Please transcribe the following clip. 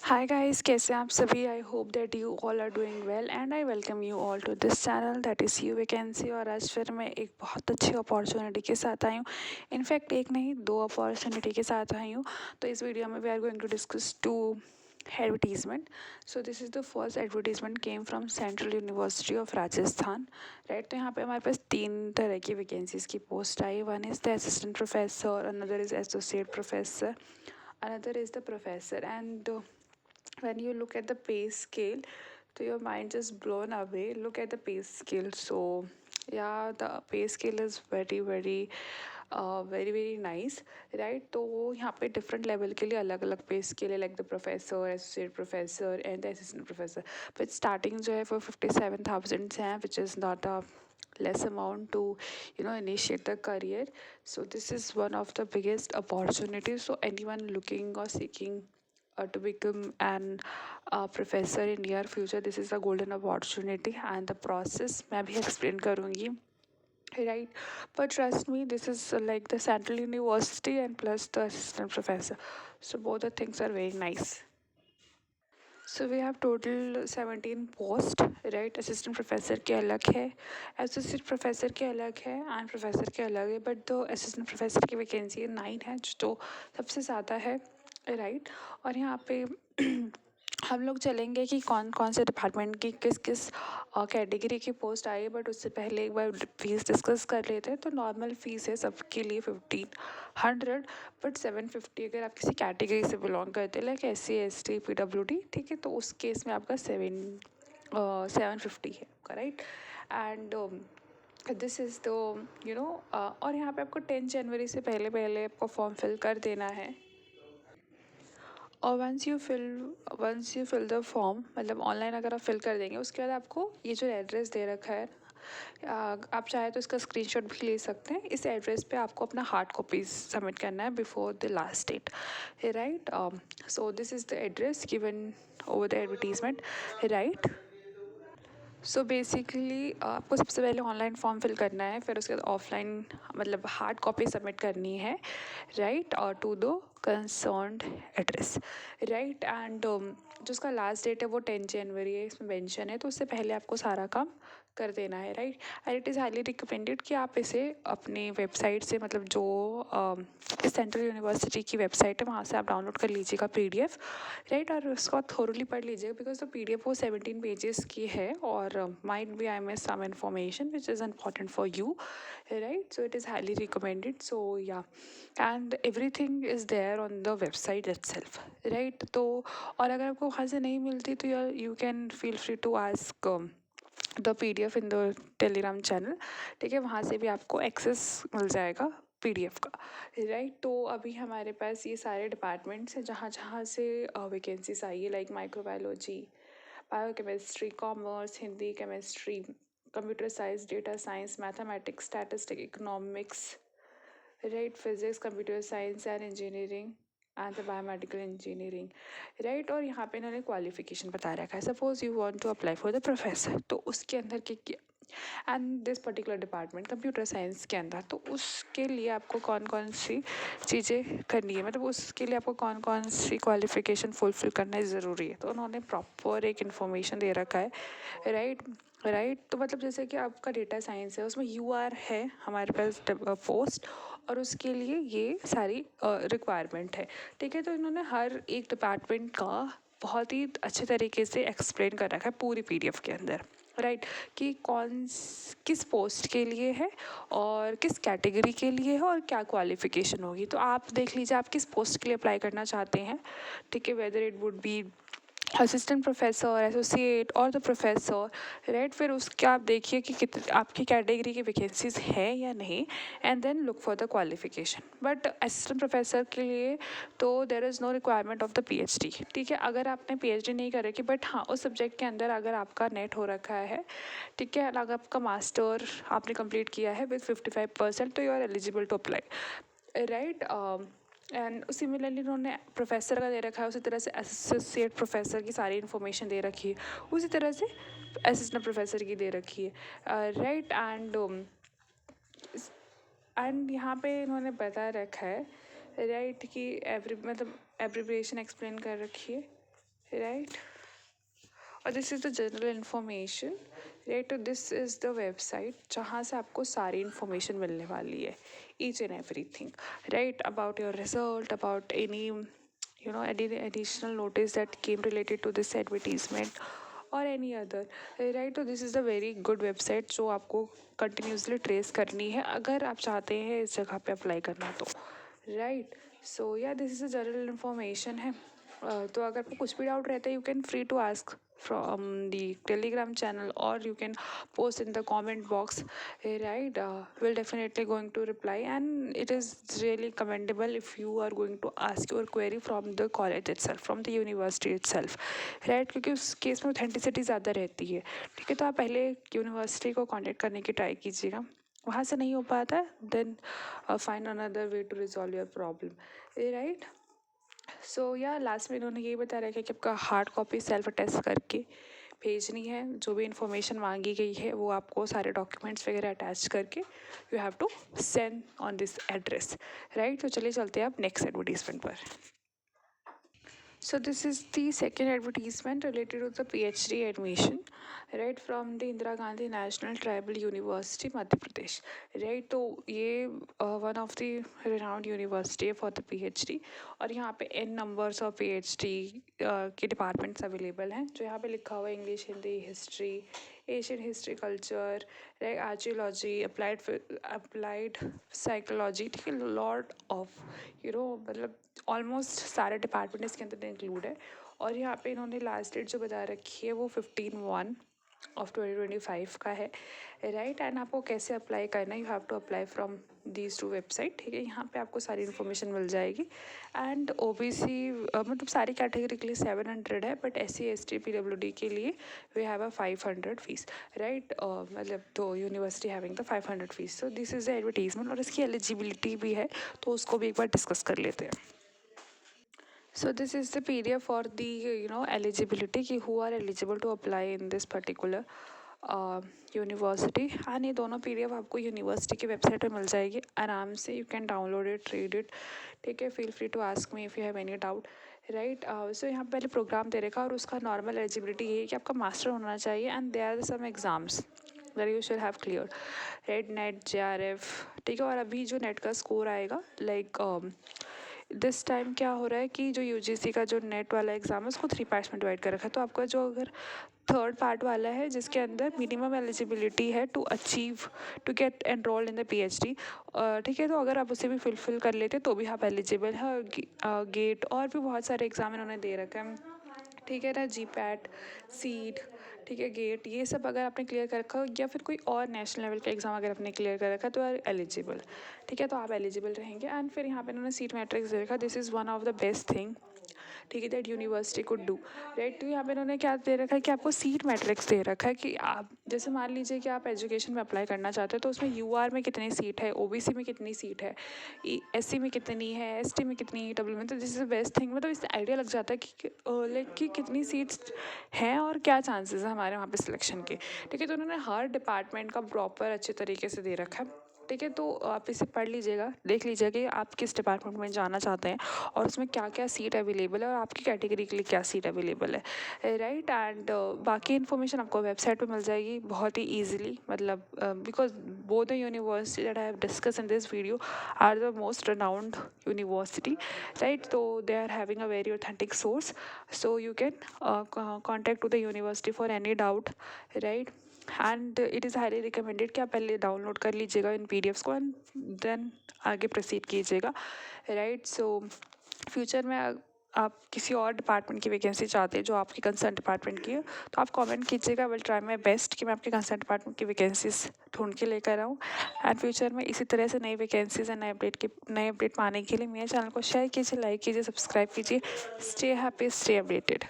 Hi guys, कैसे हैं आप सभी। I hope that you all are doing well and I welcome you all to this channel that is you vacancy. और आज फिर मैं एक बहुत अच्छी अपॉर्चुनिटी के साथ आई हूँ। इनफैक्ट एक नहीं, दो अपॉर्चुनिटी के साथ आई हूँ। तो इस वीडियो में we are going to discuss two advertisement. So this is the first advertisement came from central university of Rajasthan. Right, तो यहाँ पे हमारे पास तीन तरह की वैकेंसीज की post I. One is the assistant professor, another is associate professor, another is the professor. And when you look at the pay scale, so your mind just blown away. Look at the pay scale. So yeah, the pay scale is very nice, right? तो यहाँ पे different level के लिए अलग अलग पे scale है, like the professor, associate professor and the assistant professor. But starting जो है वो 57,000 है, which is not a less amount to initiate the career. So this is one of the biggest opportunities. So anyone looking or seeking to become an professor in near future, this is a golden opportunity. And the process मैं भी explain करूँगी, right? But trust me, this is like the central university and plus the assistant professor, so both the things are very nice. So we have total 17 post, right? Assistant professor के अलग है, associate professor के अलग है and professor के अलग है. But दो असिस्टेंट प्रोफेसर की वैकेंसी 9 है, जो सबसे ज़्यादा है, राइट? और यहाँ पे हम लोग चलेंगे कि कौन कौन से डिपार्टमेंट की किस किस कैटेगरी की पोस्ट आई है. बट उससे पहले एक बार फीस डिस्कस कर लेते हैं. तो नॉर्मल फ़ीस है सबके लिए 1500. बट 750 अगर आप किसी कैटेगरी से बिलोंग करते हैं, लाइक SC ST PWD, ठीक है, तो उस केस में आपका 750 है आपका, right? And this is the और यहाँ पे आपको 10 जनवरी से पहले पहले आपको फॉर्म फिल कर देना है. और once you fill the form, मतलब ऑनलाइन अगर आप फिल कर देंगे, उसके बाद आपको ये जो एड्रेस दे रखा है, आप चाहे तो इसका स्क्रीनशॉट भी ले सकते हैं. इस एड्रेस पे आपको अपना हार्ड कॉपीज सबमिट करना है before the last date, right? So this is the address given over the advertisement, right? So basically आपको सबसे पहले ऑनलाइन फॉर्म फिल करना है, फिर उसके बाद ऑफलाइन मतलब हार्ड कॉपी सबमिट करनी है, राइट? और to the concerned address, right? And जो उसका लास्ट डेट है वो 10 जनवरी है, इसमें मेंशन है. तो उससे पहले आपको सारा काम कर देना है, right? And it is highly recommended कि आप इसे अपनी वेबसाइट से, मतलब जो सेंट्रल यूनिवर्सिटी की वेबसाइट है वहाँ से आप डाउनलोड कर लीजिएगा PDF, राइट? और उसको थोरली पढ़ लीजिएगा, बिकॉज द PDF वो 17 पेजेस की है. और might be I miss some information which is important for you, right? So it is highly recommended. So yeah, and everything is there on the website itself, right? तो और अगर आपको वहाँ से नहीं मिलती तो you can feel free to ask the PDF in the Telegram channel, ठीक है? वहाँ से भी आपको एक्सेस मिल जाएगा PDF का, राइट? तो अभी हमारे पास ये सारे डिपार्टमेंट्स हैं जहाँ जहाँ से वैकेंसीज आई है, like microbiology, biochemistry, commerce, Hindi, chemistry, computer science, data science, mathematics, statistic, economics, right? Physics, computer science and engineering and the biomedical engineering, right? और यहाँ पे इन्होंने क्वालिफिकेशन बता रखा है. Suppose you want to apply for the professor, तो उसके अंदर के and this particular department computer science के अंदर, तो उसके लिए आपको कौन कौन सी चीज़ें करनी है, मतलब उसके लिए आपको कौन कौन सी क्वालिफिकेशन फुलफिल करना ज़रूरी है. तो उन्होंने प्रॉपर एक इन्फॉर्मेशन दे रखा है, राइट? राइट, तो मतलब जैसे कि आपका डेटा साइंस है, उसमें UR है हमारे पास पोस्ट, और उसके लिए ये सारी रिक्वायरमेंट है, ठीक है? तो इन्होंने हर एक डिपार्टमेंट का बहुत ही अच्छे तरीके से एक्सप्लेन कर रखा है पूरी PDF के अंदर, राइट? कि किस पोस्ट के लिए है और किस कैटेगरी के लिए है और क्या क्वालिफिकेशन होगी. तो आप देख लीजिए आप किस पोस्ट के लिए अप्लाई करना चाहते हैं, ठीक है? Whether it would be assistant professor, associate और द प्रोफेसर, राइट? फिर उसके आप देखिए कि कितनी आपकी कैटेगरी की वैकेंसीज है या नहीं, and then look for the qualification. But assistant professor के लिए तो there is no requirement of the PhD, ठीक है? अगर आपने PhD नहीं कर रखी, बट हाँ उस सब्जेक्ट के अंदर अगर आपका नेट हो रखा है, ठीक है, अगर आपका मास्टर आपने कंप्लीट किया है विद 55%, तो you are eligible to apply, right? And similarly उन्होंने प्रोफेसर का दे रखा है, उसी तरह से एसोसिएट प्रोफेसर की सारी इन्फॉर्मेशन दे रखी है, उसी तरह से असिस्टेंट प्रोफेसर की दे रखी है, राइट? एंड यहाँ पे इन्होंने बता रखा है, राइट, कि एवरी मतलब एब्रिविएशन एक्सप्लेन कर रखी है, राइट। और this is the general information, right. तो दिस इज़ द वेबसाइट जहाँ से आपको सारी इन्फॉर्मेशन मिलने वाली है, each and everything, right, about your result, about any any additional notice that came related to this advertisement or any other, right। तो this is a very good website जो आपको कंटिन्यूसली ट्रेस करनी है अगर आप चाहते हैं इस जगह पे अप्लाई करना तो, राइट। सो या this is a general information है। तो अगर आपको कुछ भी डाउट रहता है, you can free to ask from the telegram channel, or you can post in the comment box, right। We'll definitely going to reply, and it is really commendable if you are going to ask your query from the college itself, from the university itself, right। क्योंकि उस case में authenticity ज़्यादा रहती है, ठीक है। तो आप पहले यूनिवर्सिटी को कॉन्टेक्ट करने की ट्राई कीजिएगा, वहाँ से नहीं हो पाता है then find another way to resolve your problem, right. So yeah last में इन्होंने यही बता रखा है कि आपका हार्ड कॉपी सेल्फ अटेस्ट करके भेजनी है, जो भी इन्फॉर्मेशन मांगी गई है वो आपको सारे डॉक्यूमेंट्स वगैरह अटैच करके you have to send on this address, right. तो चलिए चलते हैं आप नेक्स्ट एडवर्टीजमेंट पर। So this is the second advertisement related to the PhD admission, right, from the Indira Gandhi National Tribal University, Madhya Pradesh, right। तो ये one of the renowned university for the PhD, और यहाँ पे n numbers of PhD के departments available हैं, जो यहाँ पे लिखा हुआ है English, Hindi, history, Asian history culture, right, archaeology, applied psychology, ठीक है, लॉट ऑफ मतलब ऑलमोस्ट सारे डिपार्टमेंट इसके अंदर इंक्लूड है। और यहाँ पे इन्होंने लास्ट डेट जो बता रखी है वो 15/1/2025 का है, राइट। एंड आपको कैसे अप्लाई करना है, you have to apply from these two website, ठीक है। यहाँ पे आपको सारी इन्फॉर्मेशन मिल जाएगी। एंड ओबीसी मतलब सारी कैटेगरी के लिए 700 है, बट SC ST PWD के लिए we have a 500 fees, right. मतलब तो university having the 500 fees. So this is the advertisement, और इसकी एलिजिबिलिटी भी है, तो उसको भी एक बार डिस्कस कर लेते हैं। So this is the PDF for the eligibility कि who are eligible to apply in this particular university. And ये दोनों PDF आपको यूनिवर्सिटी की वेबसाइट पे मिल जाएगी आराम से, you can download it, read it, ठीक है। Feel free to ask me if you have any doubt, right. So यहाँ पहले प्रोग्राम दे रखा, और उसका नॉर्मल एलिजिबिलिटी ये है कि आपका मास्टर होना चाहिए, and there are some exams that you should have clear, right, NET, JRF, ठीक है। और अभी जो नेट का स्कोर आएगा, लाइक दिस टाइम क्या हो रहा है कि जो यूजीसी का जो नेट वाला एग्ज़ाम है उसको 3 पार्ट्स में डिवाइड कर रखा है। तो आपका जो अगर थर्ड पार्ट वाला है जिसके अंदर मिनिमम एलिजिबिलिटी है to achieve to get enrolled in the PhD, ठीक है। तो अगर आप उसे भी फुलफिल कर लेते तो भी आप एलिजिबल है। और गेट और भी बहुत सारे एग्ज़ाम इन्होंने दे रखा है, ठीक है ना, GPAT, सीट, ठीक है, गेट, ये सब अगर आपने क्लियर कर रखा हो, या फिर कोई और नेशनल लेवल का एग्ज़ाम अगर आपने क्लियर कर रखा है, तो आर एलिजिबल, ठीक है। तो आप एलिजिबल रहेंगे। एंड फिर यहाँ पे इन्होंने सीट मैट्रिक्स दे रखा, this is one of the best thing, ठीक है, that university could do, right. तो यहाँ पे इन्होंने क्या दे रखा है कि आपको सीट मैट्रिक्स दे रखा है कि आप जैसे मान लीजिए कि आप एजुकेशन में अप्लाई करना चाहते हो, तो उसमें UR में कितनी सीट है, OBC में कितनी सीट है, SC में कितनी है, ST में कितनी है, WM में। तो this is the best thing, मतलब इससे आइडिया लग जाता है कि लाइक कि कितनी सीट्स हैं और क्या चांसेस है हमारे वहाँ पे सिलेक्शन के, ठीक है। तो उन्होंने हर डिपार्टमेंट का प्रॉपर अच्छे तरीके से दे रखा है, ठीक है। तो आप इसे पढ़ लीजिएगा, देख लीजिएगा कि आप किस डिपार्टमेंट में जाना चाहते हैं, और उसमें क्या क्या सीट अवेलेबल है, और आपकी कैटेगरी के लिए क्या सीट अवेलेबल है, राइट। एंड बाकी इन्फॉर्मेशन आपको वेबसाइट पे मिल जाएगी बहुत ही ईजिली, मतलब because both the university that I have discuss in this video are the most renowned university, right। So they are having a very authentic source, so you can contact to the university for any doubt, right। And it is highly recommended कि आप पहले download कर लीजिएगा इन PDFs को, and then आगे proceed कीजिएगा, right. So future में आप किसी और डिपार्टमेंट की वैकेंसी चाहते हैं जो आपकी कंसर्न डिपार्टमेंट की है, तो आप कमेंट कीजिएगा, विल ट्राई माई बेस्ट कि मैं आपके कंसर्न डिपार्टमेंट की वैकेंसीज ढूंढ के लेकर आऊँ। एंड फ्यूचर में इसी तरह से नई वैकेंसीज एंड नए अपडेट पाने के लिए मेरे चैनल को शेयर कीजिए, लाइक कीजिए, सब्सक्राइब कीजिए। Stay happy, stay updated.